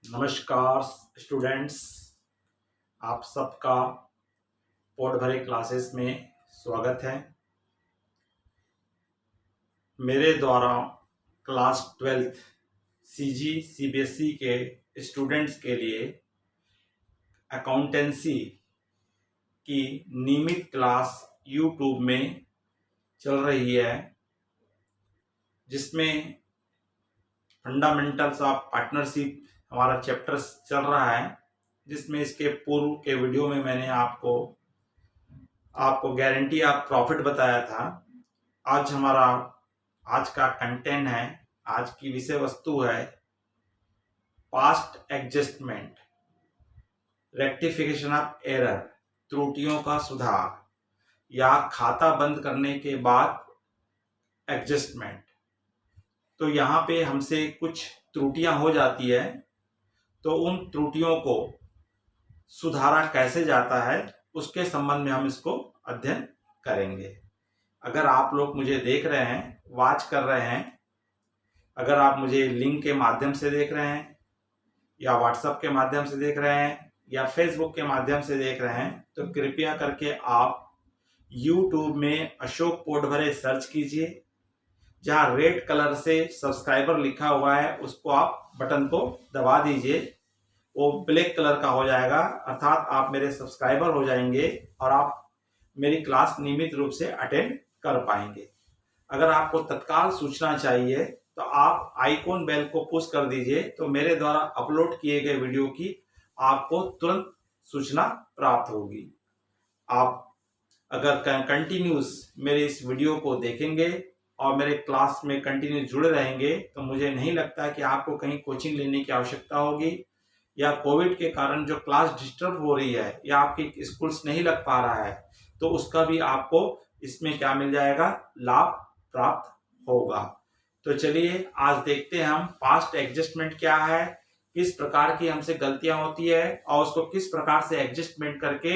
नमस्कार स्टूडेंट्स, आप सबका पोर्ट भरे क्लासेस में स्वागत है। मेरे द्वारा क्लास 12th सीजी सीबीएसई के स्टूडेंट्स के लिए अकाउंटेंसी की नियमित क्लास यूट्यूब में चल रही है, जिसमें फंडामेंटल्स ऑफ पार्टनरशिप हमारा चैप्टर चल रहा है, जिसमें इसके पूर्व के वीडियो में मैंने आपको गारंटी ऑफ प्रॉफिट बताया था। आज का कंटेंट है, आज की विषय वस्तु है past adjustment, rectification of error, त्रुटियों का सुधार या खाता बंद करने के बाद एडजस्टमेंट। तो यहाँ पे हमसे कुछ त्रुटियां हो जाती है, तो उन त्रुटियों को सुधारा कैसे जाता है उसके संबंध में हम इसको अध्ययन करेंगे। अगर आप लोग मुझे देख रहे हैं, वॉच कर रहे हैं, अगर आप मुझे लिंक के माध्यम से देख रहे हैं या व्हाट्सएप के माध्यम से देख रहे हैं या फेसबुक के माध्यम से देख रहे हैं, तो कृपया करके आप यूट्यूब में अशोक पोर्ट भरे सर्च कीजिए। जहां रेड कलर से सब्सक्राइबर लिखा हुआ है उसको आप बटन को दबा दीजिए, वो ब्लैक कलर का हो जाएगा, अर्थात आप मेरे सब्सक्राइबर हो जाएंगे और आप मेरी क्लास नियमित रूप से अटेंड कर पाएंगे। अगर आपको तत्काल सूचना चाहिए तो आप आइकॉन बेल को पुश कर दीजिए, तो मेरे द्वारा अपलोड किए गए वीडियो की आपको तुरंत सूचना प्राप्त होगी। आप अगर कंटिन्यूस मेरे इस वीडियो को देखेंगे और मेरे क्लास में कंटिन्यू जुड़े रहेंगे, तो मुझे नहीं लगता कि आपको कहीं कोचिंग लेने की आवश्यकता होगी, या कोविड के कारण जो क्लास डिस्टर्ब हो रही है या आपकी स्कूल्स नहीं लग पा रहा है, तो उसका भी आपको इसमें क्या मिल जाएगा, लाभ प्राप्त होगा। तो चलिए आज देखते हैं हम पास्ट एडजस्टमेंट क्या है, किस प्रकार की हमसे गलतियां होती है और उसको किस प्रकार से एडजस्टमेंट करके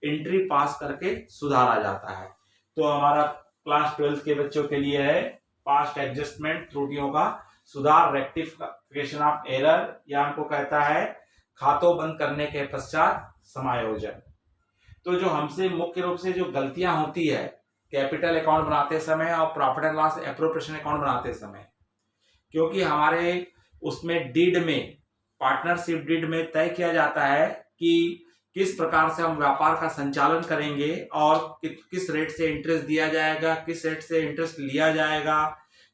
एंट्री पास करके सुधारा जाता है। तो हमारा क्लास 12 के बच्चों के लिए है पास्ट एडजस्टमेंट, त्रुटियों का सुधार, रेक्टिफिकेशन ऑफ एरर, या हमको कहता है खातों बंद करने के पश्चात समायोजन। तो जो हमसे मुख्य रूप से जो गलतियां होती है कैपिटल अकाउंट बनाते समय और profit and loss appropriation account बनाते समय, क्योंकि हमारे उसमें डीड में, पार्टनरशिप डीड में तय किया जाता है कि किस प्रकार से हम व्यापार का संचालन करेंगे और किस रेट से इंटरेस्ट दिया जाएगा, किस रेट से इंटरेस्ट लिया जाएगा,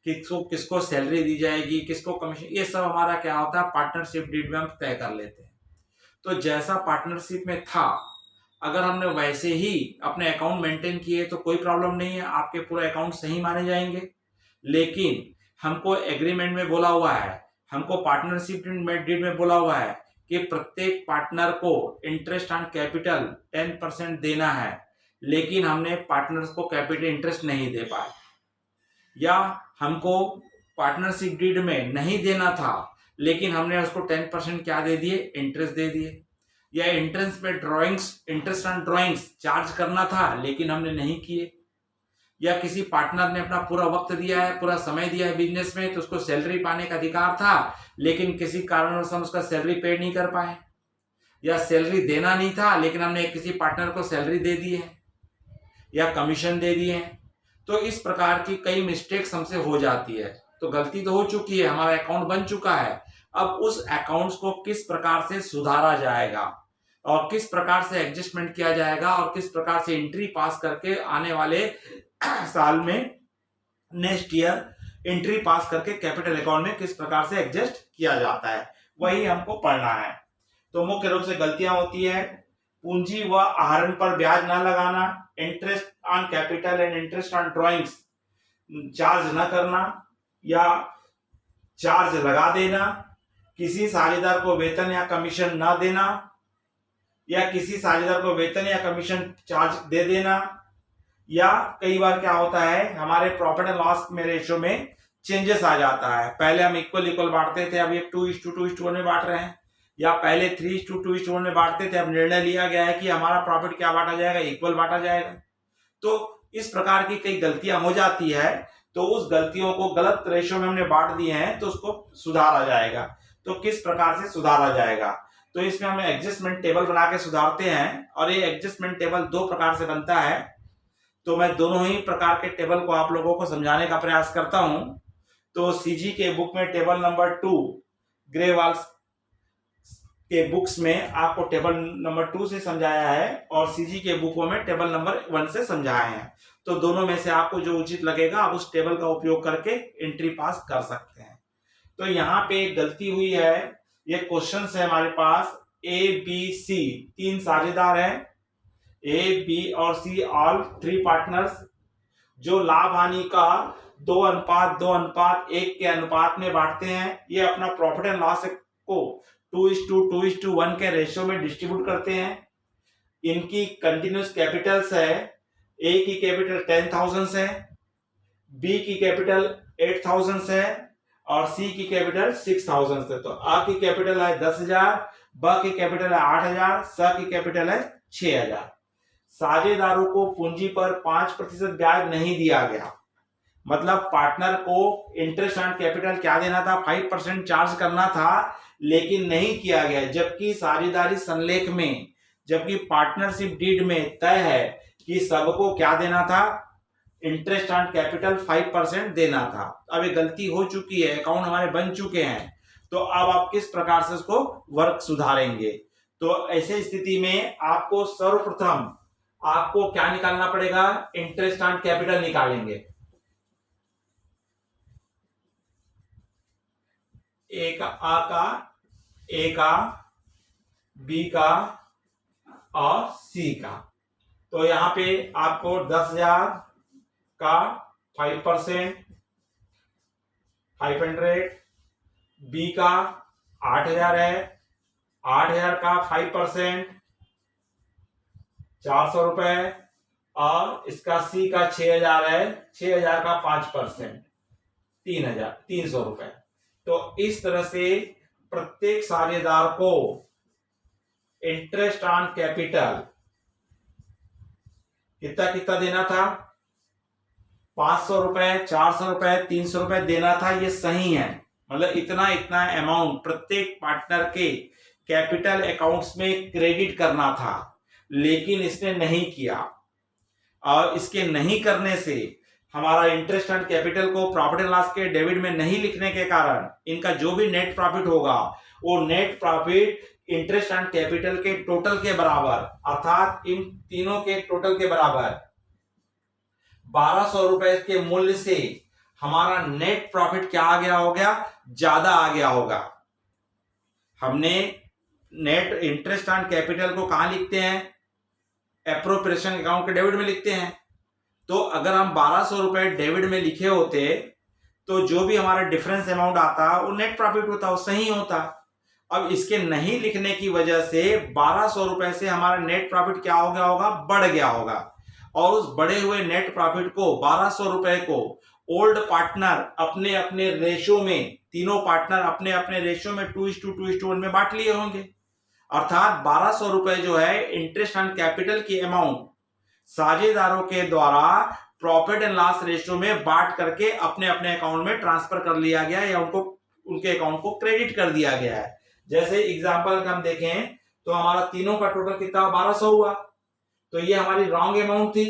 किसको सैलरी दी जाएगी, किसको कमीशन, ये सब हमारा क्या होता है पार्टनरशिप डीड में हम तय कर लेते हैं। तो जैसा पार्टनरशिप में था, अगर हमने वैसे ही अपने अकाउंट मेंटेन किए तो कोई प्रॉब्लम नहीं है, आपके पूरे अकाउंट सही माने जाएंगे। लेकिन हमको एग्रीमेंट में बोला हुआ है, हमको पार्टनरशिप डीड में बोला हुआ है कि प्रत्येक पार्टनर को इंटरेस्ट ऑन कैपिटल 10% देना है, लेकिन हमने पार्टनर्स को कैपिटल इंटरेस्ट नहीं दे पाए, या हमको पार्टनरशिप डीड में नहीं देना था लेकिन हमने उसको 10% क्या दे दिए, इंटरेस्ट दे दिए, या इंटरेस्ट पे इंटरेस्ट ऑन ड्रॉइंग्स चार्ज करना था लेकिन हमने नहीं किए, या किसी पार्टनर ने अपना पूरा वक्त दिया है, पूरा समय दिया है बिजनेस में, तो उसको सैलरी पाने का अधिकार था लेकिन किसी कारणवश हम उसका सैलरी पे नहीं कर पाए, या सैलरी देना नहीं था लेकिन हमने किसी पार्टनर को सैलरी दे दी है या कमीशन दे दिए हैं। तो इस प्रकार की कई मिस्टेक्स हमसे हो जाती है। तो गलती तो हो चुकी है, हमारा अकाउंट बन चुका है, अब उस अकाउंट्स को किस प्रकार से सुधारा जाएगा और किस प्रकार से एडजस्टमेंट किया जाएगा और किस प्रकार से एंट्री पास करके आने वाले साल में, नेक्स्ट ईयर एंट्री पास करके कैपिटल अकाउंट में किस प्रकार से एडजस्ट किया जाता है, वही हमको पढ़ना है। तो मुख्य रूप से गलतियां होती है पूंजी व आहरण पर ब्याज न लगाना, interest on capital and interest on drawings charge न करना या चार्ज लगा देना, किसी साझेदार को वेतन या कमीशन न देना या किसी साझेदार को वेतन या कमीशन चार्ज दे देना, या कई बार क्या होता है हमारे प्रॉफिट एंड लॉस में रेशियो में चेंजेस आ जाता है। पहले हम इक्वल बांटते थे, अभी 2:2:1 में बांट रहे हैं, या पहले 3:2:1 में बांटते थे, अब निर्णय लिया गया है कि हमारा प्रॉफिट क्या बांटा जाएगा, इक्वल बांटा जाएगा। तो इस प्रकार की कई गलतियां हो जाती है, तो उस गलतियों को गलत रेशियो में हमने बांट दिए हैं तो उसको सुधारा जाएगा। तो किस प्रकार से सुधारा जाएगा। तो इसमें हम एडजस्टमेंट टेबल बना के सुधारते हैं, और ये एडजस्टमेंट टेबल दो प्रकार से बनता है। तो मैं दोनों ही प्रकार के टेबल को आप लोगों को समझाने का प्रयास करता हूं। तो सीजी के बुक में टेबल नंबर 2, ग्रेवाल के बुक्स में आपको टेबल नंबर 2 से समझाया है, और सीजी के बुकों में टेबल नंबर 1 से समझाए हैं। तो दोनों में से आपको जो उचित लगेगा आप उस टेबल का उपयोग करके एंट्री पास कर सकते हैं। तो यहाँ पे एक गलती हुई है। ये क्वेश्चन है हमारे पास, ए बी सी 3 साझेदार हैं, ए बी और सी ऑल 3 पार्टनर्स, जो लाभ हानि का 2:2:1 के अनुपात में बांटते हैं। ये अपना प्रॉफिट एंड लॉस को 2:2:1 के रेशियो में डिस्ट्रीब्यूट करते हैं। इनकी कंटिन्यूस कैपिटल्स है, ए की कैपिटल 10,000 है, बी की कैपिटल 8,000 है, और सी की कैपिटल 6,000 है। तो आ की कैपिटल है 10,000, ब की कैपिटल है 8,000, स की कैपिटल है 6,000। साझेदारों को पूंजी पर 5% ब्याज नहीं दिया गया। मतलब पार्टनर को इंटरेस्ट ऑन कैपिटल क्या देना था, 5% चार्ज करना था, लेकिन नहीं किया गया। जबकि साझेदारी संलेख में, जबकि पार्टनरशिप डीड में तय है कि सबको क्या देना था, इंटरेस्ट ऑन कैपिटल 5% देना था। अब ये गलती हो चुकी है, अकाउंट हमारे बन चुके हैं। तो अब आप किस प्रकार से उसको वर्क सुधारेंगे। तो ऐसे स्थिति में आपको सर्वप्रथम आपको क्या निकालना पड़ेगा, इंटरेस्ट ऑन कैपिटल निकालेंगे। ए का, आ का, ए का, बी का और सी का। तो यहां पे आपको 10,000 का 5%, 500, बी का 8,000 है, 8,000 का 5%, 400 रुपए, और इसका सी का 6,000 है, 6,000 का 5%, 3,300 रुपए। तो इस तरह से प्रत्येक साझेदार को इंटरेस्ट ऑन कैपिटल कितना कितना देना था, 500 रुपए, 400 रुपए, 300 रुपए देना था। ये सही है, मतलब इतना इतना अमाउंट प्रत्येक पार्टनर के कैपिटल अकाउंट्स में क्रेडिट करना था, लेकिन इसने नहीं किया। और इसके नहीं करने से हमारा इंटरेस्ट ऑन कैपिटल को प्रॉफिट एंड लॉस के डेबिट में नहीं लिखने के कारण इनका जो भी नेट प्रॉफिट होगा वो net profit interest on capital के टोटल के बराबर, अर्थात इन तीनों के टोटल के बराबर 1,200 रुपए के मूल्य से हमारा नेट प्रॉफिट क्या आ गया, हो गया ज्यादा आ गया होगा। हमने नेट इंटरेस्ट ऑन कैपिटल को कहां लिखते हैं, एप्रोप्रिएशन अकाउंट के डेबिट में लिखते हैं। तो अगर हम 1,200 रुपए डेबिट में लिखे होते तो जो भी हमारा डिफरेंस अमाउंट आता वो नेट प्रॉफिट होता, वो सही होता। अब इसके नहीं लिखने की वजह से 1,200 रुपए से हमारा नेट प्रॉफिट क्या हो गया होगा, बढ़ गया होगा। और उस बढ़े हुए नेट प्रॉफिट को 1,200 रुपए को ओल्ड पार्टनर अपने अपने रेशो में, तीनों पार्टनर अपने अपने रेशो में 2:2:1 में बांट लिए होंगे। अर्थात 1,200 रुपए जो है इंटरेस्ट ऑन कैपिटल की अमाउंट साझेदारों के द्वारा प्रॉफिट एंड लॉस रेशियो में बांट करके अपने अपने अकाउंट में ट्रांसफर कर लिया गया, या उनको उनके अकाउंट को क्रेडिट कर दिया गया है। जैसे एग्जांपल हम देखें तो हमारा तीनों का टोटल कितना 1,200 हुआ, तो ये हमारी रॉन्ग अमाउंट थी,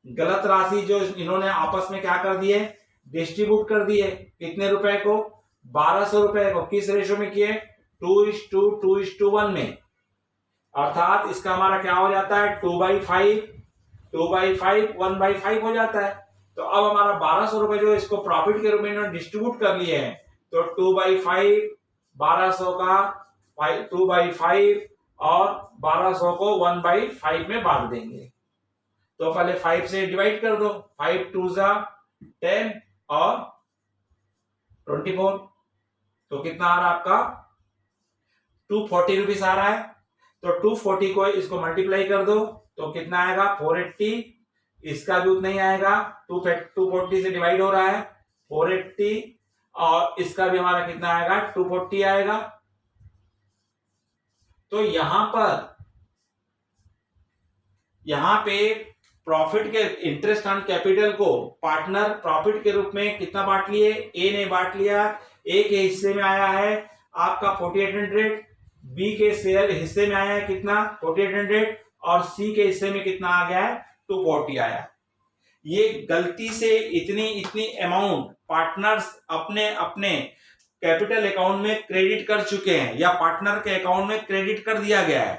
गलत राशि जो इन्होंने आपस में क्या कर दिए, डिस्ट्रीब्यूट कर दिए। कितने रुपए को, 1,200 रुपए को। किस रेशियो में किए, 2:2:1 में। अर्थात इसका हमारा क्या हो जाता है, 2/5, 2/5, 1/5 हो जाता है। तो अब हमारा 1,200 रुपए जो इसको प्रॉफिट के रूप में इन्होंने डिस्ट्रीब्यूट कर लिए हैं, तो 2/5, 1,200 का 2/5 और 1,200 को 1/5 में बांट देंगे। तो पहले 5 से डिवाइड कर दो, 5 2 10 और 24, तो कितना आ रहा है आपका, 240 रुपीज आ रहा है। तो 240 को इसको मल्टीप्लाई कर दो तो कितना आएगा, 480। इसका भी उतना ही आएगा, 240 से डिवाइड हो रहा है 480, और इसका भी हमारा कितना आएगा, 240 आएगा। तो यहां पे प्रॉफिट के इंटरेस्ट ऑन कैपिटल को पार्टनर प्रॉफिट के रूप में कितना बांट लिए, ए ने बांट लिया, ए के हिस्से में आया है आपका 4800, बी के शेयर हिस्से में आया है कितना 4800 और सी के हिस्से में कितना आ गया है 240 आया। ये गलती से इतनी अमाउंट पार्टनर्स अपने अपने कैपिटल अकाउंट में क्रेडिट कर चुके हैं या पार्टनर के अकाउंट में क्रेडिट कर दिया गया है,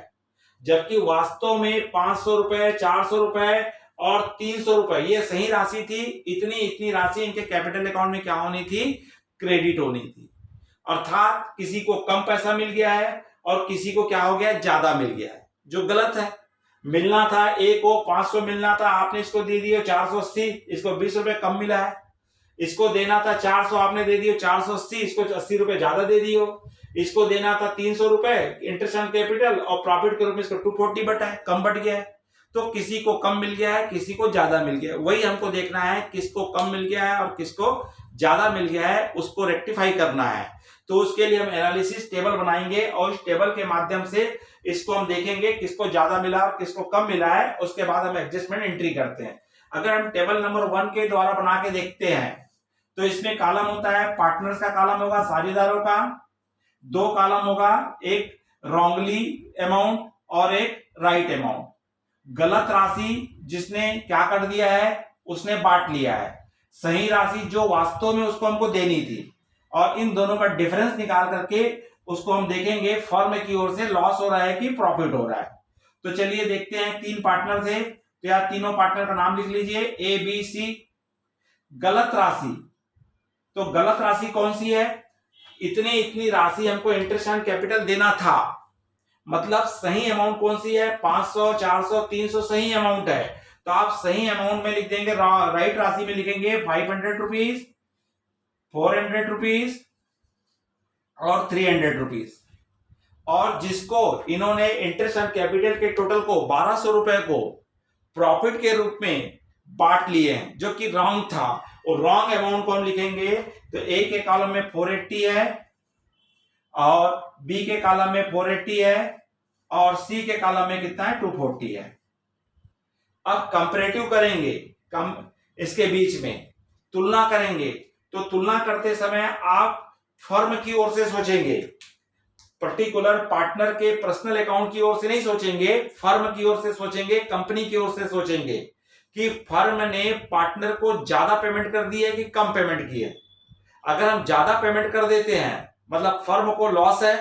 जबकि वास्तव में 500 रुपए, 400 रुपए और 300 रुपए ये सही राशि थी। इतनी राशि इनके कैपिटल अकाउंट में क्या होनी थी, क्रेडिट होनी थी। अर्थात किसी को कम पैसा मिल गया है और किसी को क्या हो गया, ज्यादा मिल गया है, जो गलत है। मिलना था ए को 500 मिलना था, आपने इसको दे दिया 480, इसको 20 रुपए कम मिला है। इसको देना था 400, आपने दे दियो 480, इसको 80 रुपए ज्यादा दे दियो। इसको देना था 300 रुपए इंटरेस्ट ऑन कैपिटल और प्रॉफिट के रूप में इसको 240 बटा है, कम बढ़ गया है। तो किसी को कम मिल गया है, किसी को ज्यादा मिल गया है। वही हमको देखना है, किसको कम मिल गया है और किसको ज्यादा मिल गया है, उसको रेक्टिफाई करना है। तो उसके लिए हम एनालिसिस टेबल बनाएंगे और इस टेबल के माध्यम से इसको हम देखेंगे किसको ज्यादा मिला और किसको कम मिला है। उसके बाद हम एडजस्टमेंट एंट्री करते हैं। अगर हम टेबल नंबर 1 के द्वारा बना के देखते हैं तो इसमें कॉलम होता है, पार्टनर्स का कॉलम होगा साझेदारों का, 2 कॉलम होगा, एक रॉन्गली अमाउंट और एक राइट अमाउंट। गलत राशि जिसने क्या कर दिया है, उसने बांट लिया है। सही राशि जो वास्तव में उसको हमको देनी थी, और इन दोनों का डिफरेंस निकाल करके उसको हम देखेंगे फर्म की ओर से लॉस हो रहा है कि प्रॉफिट हो रहा है। तो चलिए देखते हैं। 3 पार्टनर थे तो यार तीनों पार्टनर का नाम लिख लीजिए, ए बी सी। गलत राशि, तो गलत राशि कौन सी है, इतनी राशि हमको इंटरेस्ट ऑन कैपिटल देना था। मतलब सही अमाउंट कौन सी है, 500, 400, 300 सही अमाउंट है। तो आप सही अमाउंट में लिख देंगे, राइट राशि में लिखेंगे 500 रुपीज, 400 रुपीज और 300 रुपीज। और जिसको इन्होंने इंटरेस्ट ऑन कैपिटल के टोटल को 1200 रुपए को प्रॉफिट के रूप में बांट लिए हैं, जो कि रॉन्ग था। और रॉन्ग अमाउंट को हम लिखेंगे तो ए के कॉलम में 480 है और बी के कॉलम में 480 है और सी के कॉलम में कितना है, 240 है। अब कंपैरेटिव करेंगे, इसके बीच में तुलना करेंगे। तो तुलना करते समय आप फर्म की ओर से सोचेंगे, पर्टिकुलर पार्टनर के पर्सनल अकाउंट की ओर से नहीं सोचेंगे, फर्म की ओर से सोचेंगे, कंपनी की ओर से सोचेंगे कि फर्म ने पार्टनर को ज्यादा पेमेंट कर दी है कि कम पेमेंट की है। अगर हम ज्यादा पेमेंट कर देते हैं मतलब फर्म को लॉस है,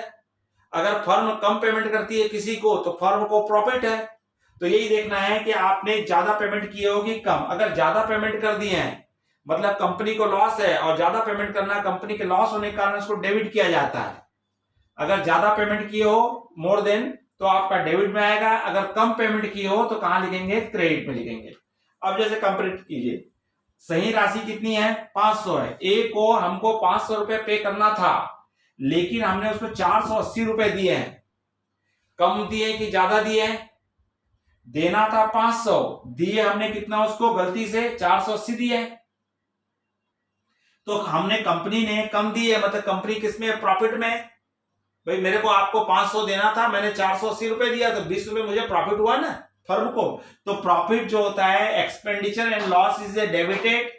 अगर फर्म कम पेमेंट करती है किसी को तो फर्म को प्रॉफिट है। तो यही देखना है कि आपने ज्यादा पेमेंट किए हो कि कम। अगर ज्यादा पेमेंट कर दिए हैं मतलब कंपनी को लॉस है और ज्यादा पेमेंट करना, कंपनी के लॉस होने के कारण उसको डेबिट किया जाता है। अगर ज्यादा पेमेंट किए हो मोर देन तो आपका डेबिट में आएगा, अगर कम पेमेंट किए हो तो कहां लिखेंगे, क्रेडिट में लिखेंगे। अब जैसे कंपेयर कीजिए, सही राशि कितनी है, 500 है। ए को हमको 500 रुपए पे करना था लेकिन हमने उसको 480 रुपए दिए हैं। कम दिए कि ज्यादा दिए हैं, देना था 500, दिए हमने कितना उसको, गलती से 480 दिए। तो हमने, कंपनी ने कम दिए, मतलब कंपनी किसमें, प्रॉफिट में। भाई मेरे को आपको 500 देना था, मैंने 480 रुपए दिया तो 20 रुपए मुझे प्रॉफिट हुआ ना फर्म को। तो प्रॉफिट जो होता है, expenditure and loss is a debited,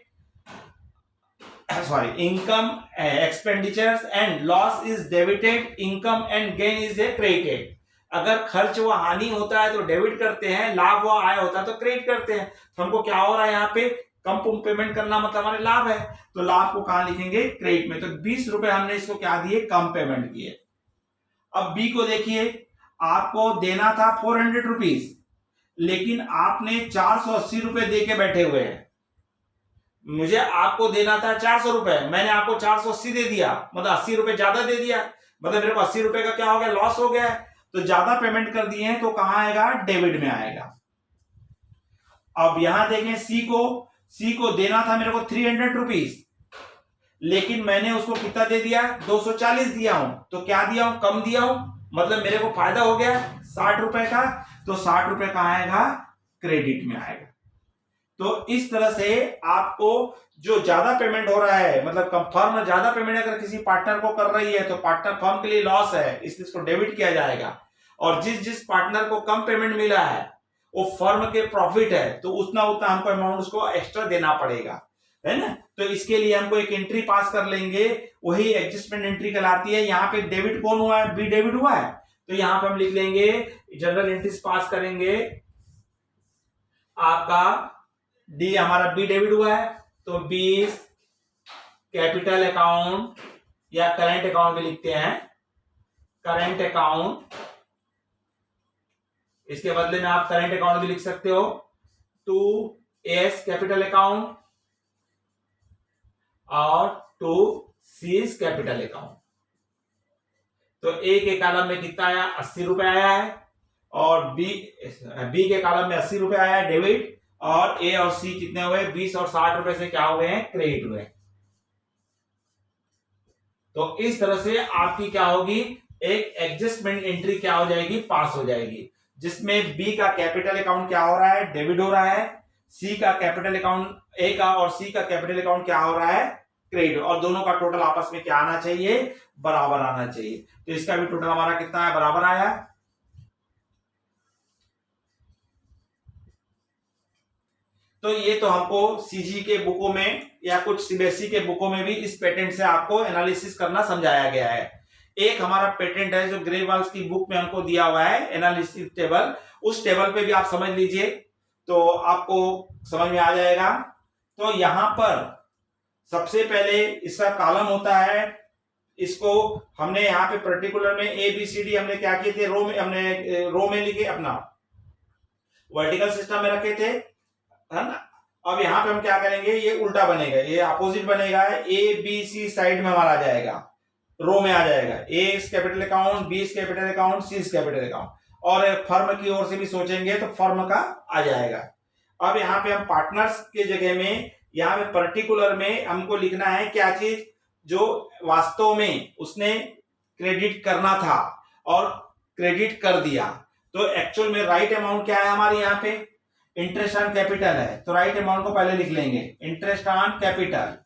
sorry income, expenditures and loss is debited, income and gain is a credited. अगर खर्च व हानि होता है तो डेबिट करते हैं, लाभ व आय होता है तो क्रेडिट करते हैं। तो हमको क्या हो रहा है यहाँ पे, कम पेमेंट करना मतलब हमारे लाभ है, तो लाभ को कहां लिखेंगे, क्रेडिट में। तो 20 रुपए हमने इसको क्या दिए, कम पेमेंट किए। अब बी को देखिए, आपको देना था 400 रुपीज लेकिन आपने 480 रुपए दे के बैठे हुए हैं। मुझे आपको देना था 400 रुपए, मैंने आपको 480 दे दिया, मतलब 80 रुपए ज्यादा दे दिया, मतलब मेरे को 80 रुपए का क्या हो गया, लॉस हो गया। तो ज्यादा पेमेंट कर दिए हैं तो कहां आएगा, डेबिट में आएगा। अब यहां देखें सी को देना था मेरे को 300 रुपीज लेकिन मैंने उसको कितना दे दिया, 240 दिया हूं। तो क्या दिया हूं, कम दिया हूं, मतलब मेरे को फायदा हो गया 60 रुपए का। तो 60 रुपए कहां आएगा, क्रेडिट में आएगा। तो इस तरह से आपको जो ज्यादा पेमेंट हो रहा है, मतलब फर्म ज्यादा पेमेंट अगर किसी पार्टनर को कर रही है तो पार्टनर फर्म के लिए लॉस है, इसलिए इसको डेबिट किया जाएगा। और जिस पार्टनर को कम पेमेंट मिला है वो फर्म के प्रॉफिट है, तो उतना उतना हमको अमाउंट उसको एक्स्ट्रा देना पड़ेगा, है ना। तो इसके लिए हमको एक एंट्री पास कर लेंगे, वही एडजस्टमेंट एंट्री कहलाती है। यहाँ पे डेबिट कौन हुआ है, बी डेबिट हुआ है, तो यहाँ पे हम लिख लेंगे जनरल एंट्रीज पास करेंगे, आपका डी हमारा बी डेबिट हुआ है, तो 20 कैपिटल अकाउंट या करेंट अकाउंट में लिखते हैं, करेंट अकाउंट, इसके बदले में आप करेंट अकाउंट भी लिख सकते हो। 2S कैपिटल अकाउंट और 2C कैपिटल अकाउंट। तो ए के कॉलम में कितना आया, 80 रुपए आया है, और बी के कॉलम में 80 रुपए आया है डेबिट, और ए और सी कितने हुए, 20 और 60 रुपए से क्या हुए हैं, क्रेडिट हुए। तो इस तरह से आपकी क्या होगी, एक एडजस्टमेंट एंट्री क्या हो जाएगी, पास हो जाएगी, जिसमें बी का कैपिटल अकाउंट क्या हो रहा है, डेबिट हो रहा है, सी का कैपिटल अकाउंट, ए का और सी का कैपिटल अकाउंट क्या हो रहा है, क्रेडिट, और दोनों का टोटल आपस में क्या आना चाहिए, बराबर आना चाहिए। तो इसका भी टोटल हमारा कितना है, बराबर आया। तो ये तो हमको सीजी के बुकों में या कुछ सीबीएसई के बुकों में भी इस पेटेंट से आपको एनालिसिस करना समझाया गया है। एक हमारा पेटेंट है जो ग्रेवाल की बुक में हमको दिया हुआ है, एनालिसिस टेबल, उस टेबल पे भी आप समझ लीजिए तो आपको समझ में आ जाएगा। तो यहां पर सबसे पहले इसका कॉलम होता है, इसको हमने यहाँ पे पर्टिकुलर में ए बी सी डी हमने क्या किए थे, रो में हमने रो में लिखे, अपना वर्टिकल सिस्टम में रखे थे, है ना। अब यहाँ पे हम क्या करेंगे, ये उल्टा बनेगा, ये अपोजिट बनेगा, ए बी सी साइड में हमारा आ जाएगा, रो में आ जाएगा, A capital account, B capital account, C capital account, और फर्म की ओर से भी सोचेंगे तो फर्म का आ जाएगा। अब यहाँ पे हम पार्टनर्स के जगह में यहाँ पे पर्टिकुलर में हमको लिखना है क्या चीज, जो वास्तव में उसने क्रेडिट करना था और क्रेडिट कर दिया। तो एक्चुअल में राइट अमाउंट क्या है हमारे यहाँ पे, इंटरेस्ट ऑन कैपिटल है, तो राइट अमाउंट को पहले लिख लेंगे, इंटरेस्ट ऑन कैपिटल।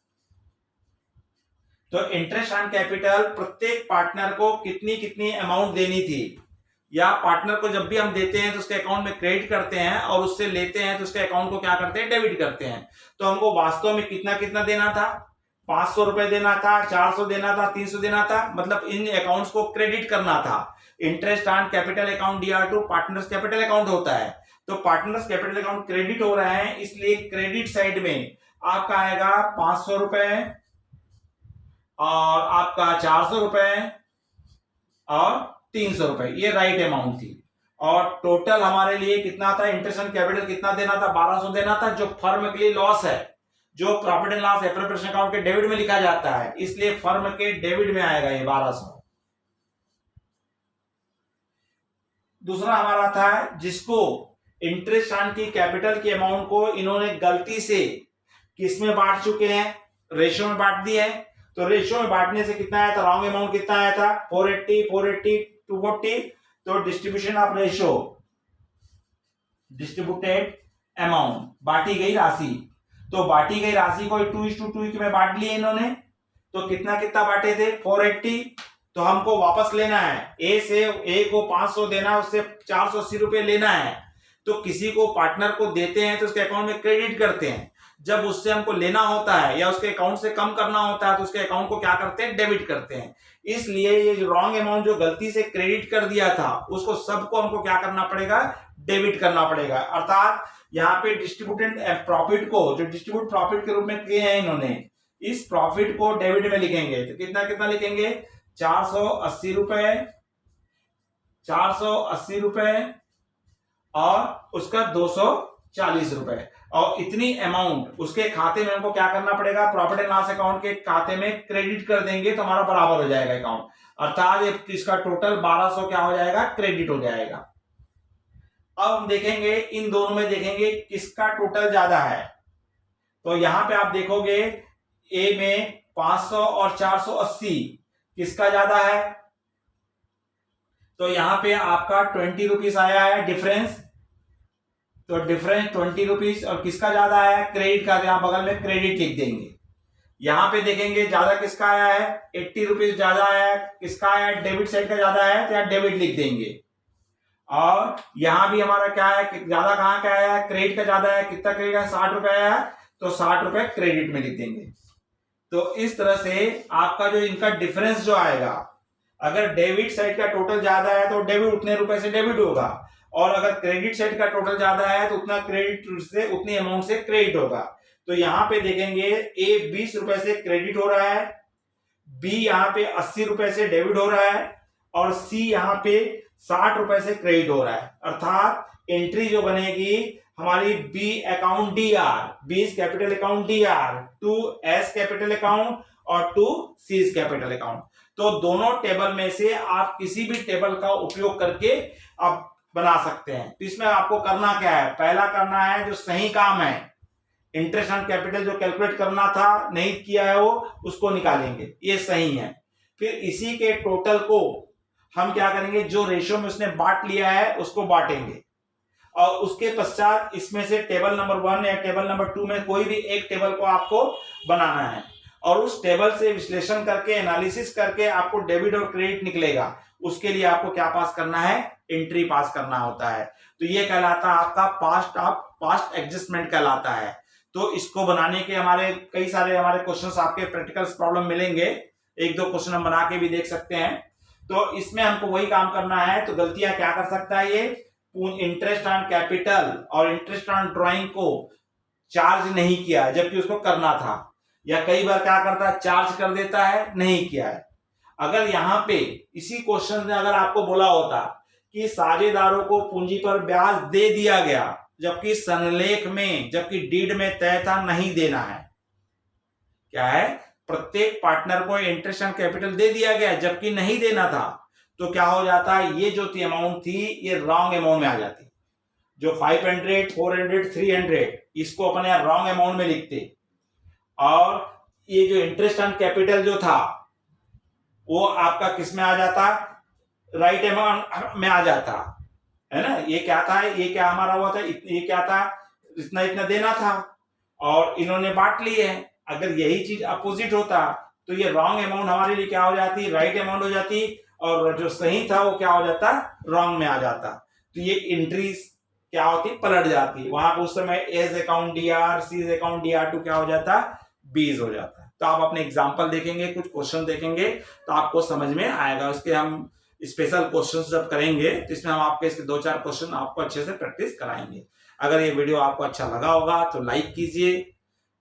तो इंटरेस्ट ऑन कैपिटल प्रत्येक पार्टनर को कितनी कितनी अमाउंट देनी थी, या पार्टनर को जब भी हम देते हैं तो उसके अकाउंट में क्रेडिट करते हैं, और उससे लेते हैं तो उसके अकाउंट को क्या करते हैं, डेबिट करते हैं। तो हमको वास्तव में कितना कितना देना था, 500 रुपए देना था, 400 देना था, 300 देना था, मतलब इन अकाउंट्स को क्रेडिट करना था। Interest on capital account DR2 partners capital account होता है, तो पार्टनर्स कैपिटल अकाउंट क्रेडिट हो रहा है, इसलिए क्रेडिट साइड में आपका आएगा 500 रुपए और आपका 400 रुपए और 300 रुपए, ये राइट अमाउंट थी। और टोटल हमारे लिए कितना था, इंटरेस्ट ऑन कैपिटल कितना देना था, 1200 देना था, जो फर्म के लिए लॉस है, जो profit and loss appropriation account के डेबिट में लिखा जाता है, इसलिए फर्म के डेबिट में आएगा ये 1200। दूसरा हमारा था जिसको इंटरेस्ट ऑन की कैपिटल के अमाउंट को इन्होंने गलती से किसमें बांट चुके हैं, रेशियो में बांट दिया है। तो रेशियो में बांटने से कितना आया था, रॉन्ग अमाउंट कितना आया था, 480, 480, 240। तो distribution of ratio, distributed amount, बांटी गई राशि, तो बांटी गई राशि को 2:2 में बांट लिए इन्होंने। तो कितना कितना बांटे थे, 480। तो हमको वापस लेना है, ए को 500 देना है, उससे 480 रुपए लेना है। तो किसी को पार्टनर को देते हैं तो उसके अकाउंट में क्रेडिट करते हैं, जब उससे हमको लेना होता है या उसके अकाउंट से कम करना होता है तो उसके अकाउंट को क्या करते हैं, डेबिट करते हैं। इसलिए ये जो रॉन्ग अमाउंट जो गलती से क्रेडिट कर दिया था उसको सबको हमको क्या करना पड़ेगा, डेबिट करना पड़ेगा। अर्थात यहाँ पे डिस्ट्रीब्यूटेड प्रॉफिट को जो डिस्ट्रीब्यूट प्रॉफिट के रूप में किए हैं इन्होंने, इस प्रॉफिट को डेबिट में लिखेंगे। तो कितना कितना लिखेंगे, 480 रुपए, 480 रुपए और उसका 240 रुपए, और इतनी अमाउंट उसके खाते में हमको क्या करना पड़ेगा, प्रॉफिट एंड लॉस अकाउंट के खाते में क्रेडिट कर देंगे तो हमारा बराबर हो जाएगा अकाउंट। अर्थात इसका टोटल 1200 क्या हो जाएगा, क्रेडिट हो जाएगा। अब हम देखेंगे इन दोनों में देखेंगे किसका टोटल ज्यादा है। तो यहां पे आप देखोगे ए में 500 और 480 किसका ज्यादा है, तो यहां पे आपका 20 रुपीज आया है डिफरेंस। तो डिफरेंस 20 रुपीज, और किसका ज्यादा है, क्रेडिट का, यहां बगल में क्रेडिट लिख देंगे। यहां पे देखेंगे ज्यादा किसका आया है, 80 रुपीज ज्यादा है, किसका आया है, डेबिट साइड का ज्यादा है, तो यहां डेबिट लिख देंगे। और यहाँ भी हमारा क्या है कि ज्यादा कहाँ का आया है, क्रेडिट का ज्यादा है, कितना क्रेडिट है, 60 रुपए आया है, तो 60 रुपए क्रेडिट में लिख देंगे। तो इस तरह से आपका जो इनका डिफरेंस जो आएगा, अगर डेबिट साइड का टोटल ज्यादा है तो डेबिट उतने रुपए से डेबिट होगा, और अगर क्रेडिट साइड का टोटल ज्यादा है तो उतना क्रेडिट से उतनी अमाउंट से क्रेडिट होगा। तो यहाँ पे देखेंगे ए 20 रुपए से क्रेडिट हो रहा है, बी यहाँ पे 80 रुपए से डेबिट हो रहा है, और सी यहाँ पे 60 रुपए से क्रेडिट हो रहा है। अर्थात एंट्री जो बनेगी हमारी B account D R, B capital account D R, to S capital account और टू सी कैपिटल अकाउंट। तो दोनों टेबल में से आप किसी भी टेबल का उपयोग करके आप बना सकते हैं। तो इसमें आपको करना क्या है, पहला करना है जो सही काम है, इंटरेस्ट ऑन कैपिटल जो कैलकुलेट करना था नहीं किया है वो उसको निकालेंगे, ये सही है। फिर इसी के टोटल को हम क्या करेंगे, जो रेशियो में उसने बांट लिया है उसको बांटेंगे, और उसके पश्चात इसमें से टेबल नंबर 1 या टेबल नंबर 2 में कोई भी एक टेबल को आपको बनाना है, और उस टेबल से विश्लेषण करके एनालिसिस करके आपको डेबिट और क्रेडिट निकलेगा। उसके लिए आपको क्या पास करना है, एंट्री पास करना होता है। तो ये कहलाता है आपका पास्ट एडजस्टमेंट कहलाता है। तो इसको बनाने के हमारे कई सारे क्वेश्चंस आपके प्रैक्टिकल्स प्रॉब्लम मिलेंगे, एक दो क्वेश्चन हम बना के भी देख सकते हैं। तो इसमें हमको वही काम करना है। तो गलतियां क्या कर सकता है, ये इंटरेस्ट ऑन कैपिटल और इंटरेस्ट ऑन ड्राइंग को चार्ज नहीं किया जबकि उसको करना था, या कई बार क्या करता है चार्ज कर देता है, नहीं किया है। अगर यहाँ पे इसी क्वेश्चन में अगर आपको बोला होता कि साझेदारों को पूंजी पर ब्याज दे दिया गया जबकि सनलेख में, जबकि डीड में तय था नहीं देना है, क्या है, प्रत्येक पार्टनर को इंटरेस्ट ऑन कैपिटल दे दिया गया जबकि नहीं देना था, तो क्या हो जाता है, ये जो अमाउंट थी ये रॉन्ग अमाउंट में आ जाती। जो 500, 400, 300 इसको अपने रॉन्ग अमाउंट में लिखते, और ये जो इंटरेस्ट ऑन कैपिटल जो था वो आपका किस में आ जाता, राइट अमाउंट में आ जाता है ना। ये क्या था, ये क्या हमारा हुआ था, ये क्या था, इतना इतना देना था और इन्होंने बांट लिए। अगर यही चीज अपोजिट होता तो ये रॉन्ग अमाउंट हमारे लिए क्या हो जाती, राइट अमाउंट हो जाती, और जो सही था वो क्या हो जाता, रॉन्ग में आ जाता। तो ये एंट्रीज क्या होती, पलट जाती। वहां पर उस समय as account D R, C account D R to क्या हो जाता, बीज हो जाता। तो आप अपने एग्जाम्पल देखेंगे, कुछ क्वेश्चन देखेंगे तो आपको समझ में आएगा। उसके हम स्पेशल क्वेश्चंस जब करेंगे तो इसमें हम आपके इसके 2-4 क्वेश्चन आपको अच्छे से प्रैक्टिस कराएंगे। अगर ये वीडियो आपको अच्छा लगा होगा तो लाइक कीजिए,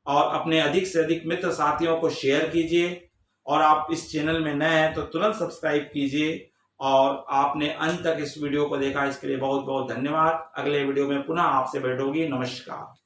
और अपने अधिक से अधिक मित्र साथियों को शेयर कीजिए, और आप इस चैनल में नए हैं तो तुरंत सब्सक्राइब कीजिए। और आपने अंत तक इस वीडियो को देखा इसके लिए बहुत बहुत धन्यवाद। अगले वीडियो में पुनः आपसे भेंट होगी। नमस्कार।